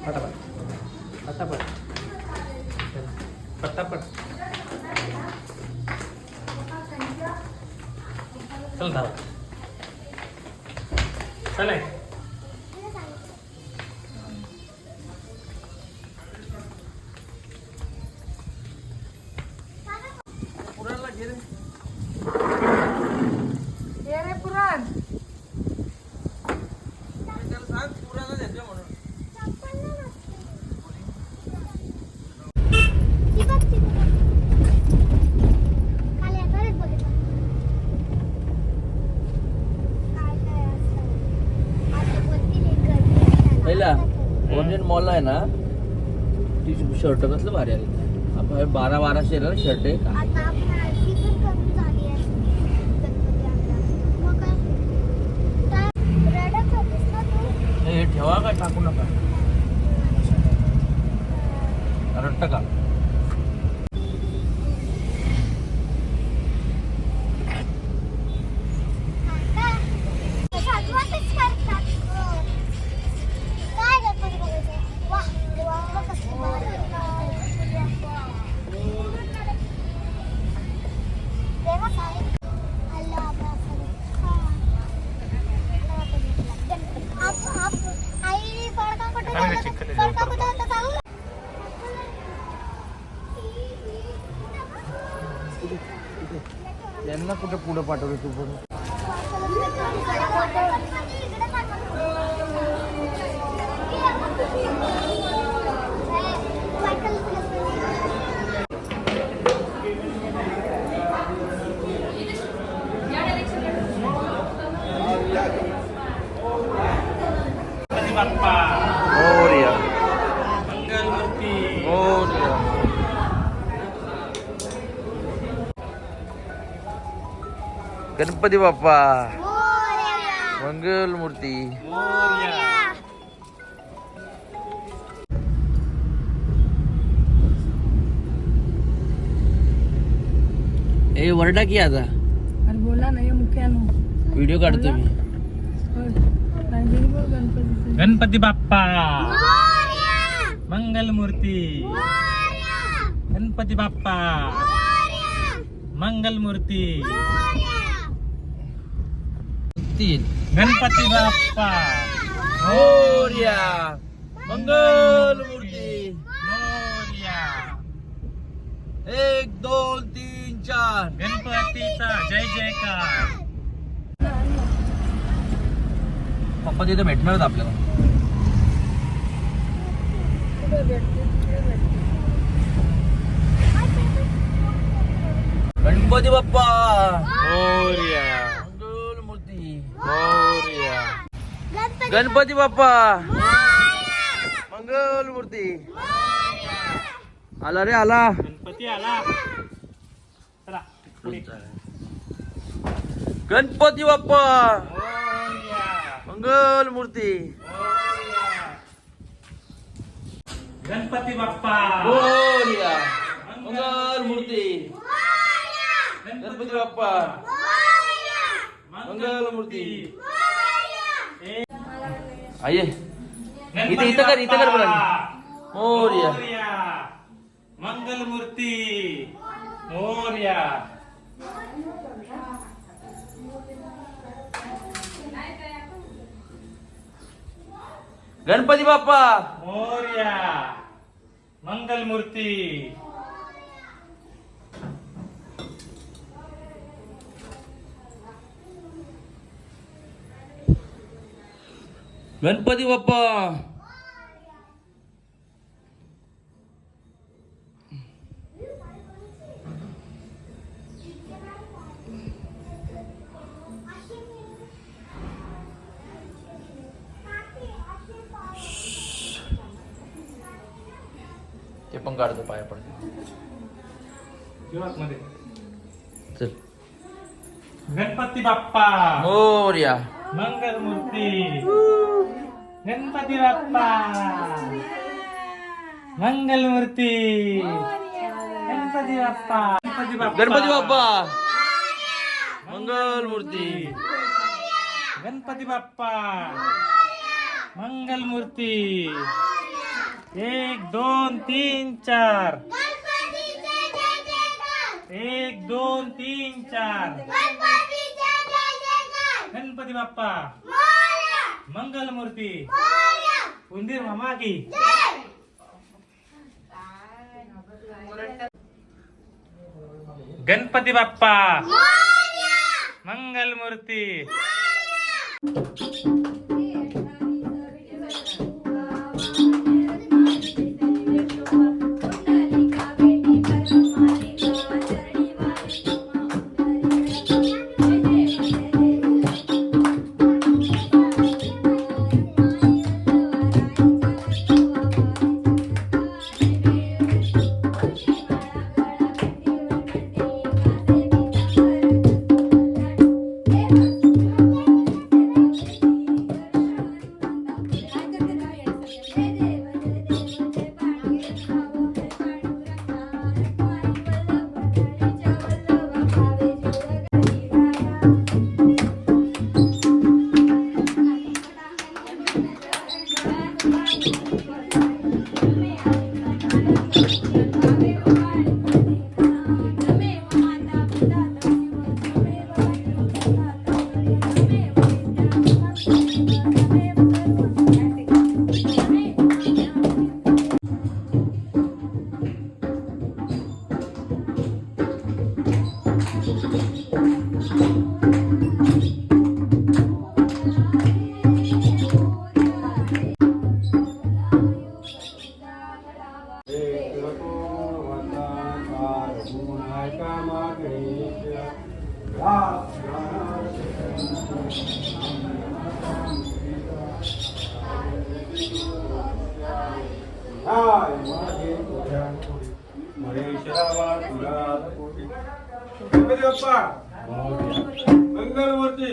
पटापट पटापट पटापट चल धाव चले पुराणला घे रे पुराण त्याला सांग पुराणला द्यायचं म्हणून ओरिएंट मॉल आहे ना ती शर्ट कसलं भारी आली आपण 1200 ना शर्ट आहे हे ठेवा काय टाकू नका रट्ट का यांना कुठे पुढे पाठवलं तू पण गणपती बाप्पा मंगल मूर्ती ए वरडा की आता अरे बोला ना मुख्यानं व्हिडिओ काढतो मी गणपती बाप्पा मंगल मूर्ती गणपती बाप्पा मंगल मूर्ती गणपती बाप्पा मोरया मंगल मूर्ती मोरया 1 2 3 4 गणपतीचा जय जयकार पप्पा तिथे भेटणार आहेत आपल्याला गणपती बाप्पा मोरया मंगल मूर्ती मोरया गणपती बाप्पा मंगल मूर्ती आला रे आला गणपती आला चला पुढे. गणपती बाप्पा मोरया मंगल मूर्ती मोरया गणपती बाप्पा मोरया मंगल मूर्ती गणपती बाप्पा मंगल मूर्ती आये इथे इथं कर बोला मोरया मंगल मूर्ती मोरया गणपती बाप्पा मोरया मंगल मूर्ती गणपती बाप्पा ते पण काढतो पाया पडतो मध्ये चल गणपती बाप्पा मोरया मंगल मूर्ती गणपती बाप्पा मंगल मूर्ती गणपती बाप्पा गणपती बाप्पा मंगल मूर्ती गणपती बाप्पा मंगल मूर्ती 1 2 3 4 1 2 3 4 गणपती बाप्पा मंगल मूर्ती उंदीर मामा की गणपती बाप्पा मंगल मूर्ती मंगलमूर्ती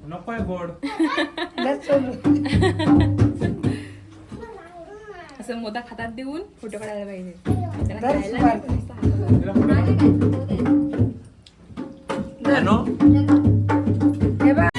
नकोय गोड असं मोदक हातात देऊन फोटो काढायला पाहिजे त्याला खायला नाही, पण नुसतं हातात. नो हे बघ.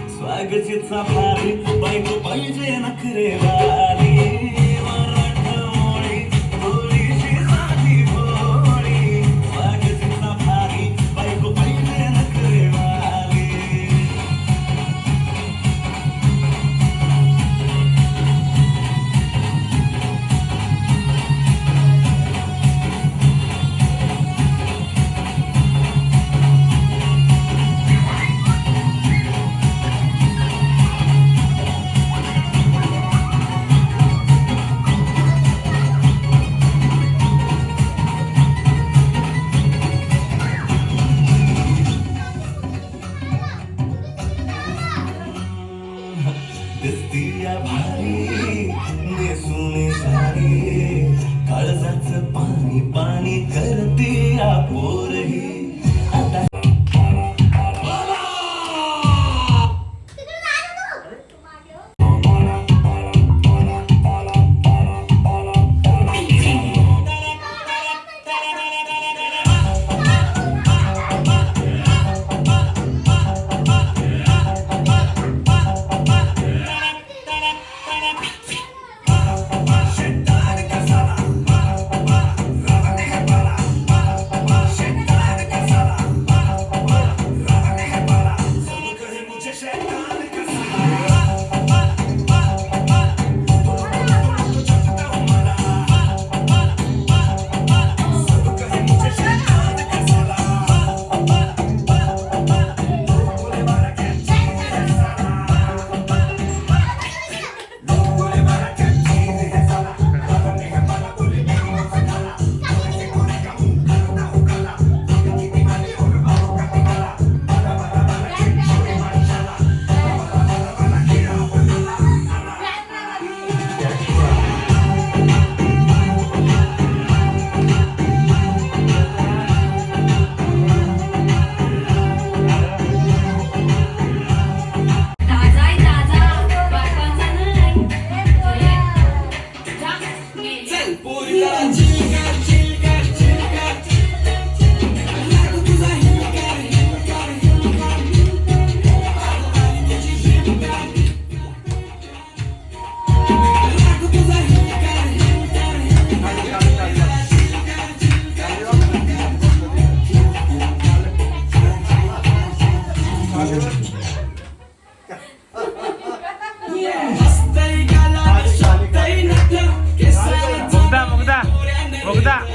स्वागतीचा भारी बायको पाहिजे नखरेवाली मराठमोळी थोडीशी साधी भोळी स्वागतीचा भारी बायको पाहिजे नखरेवाली दिसतीया भारी नेसून सारी काळजाचं पाणी पाणी करतीया पोरही आता मुग्धा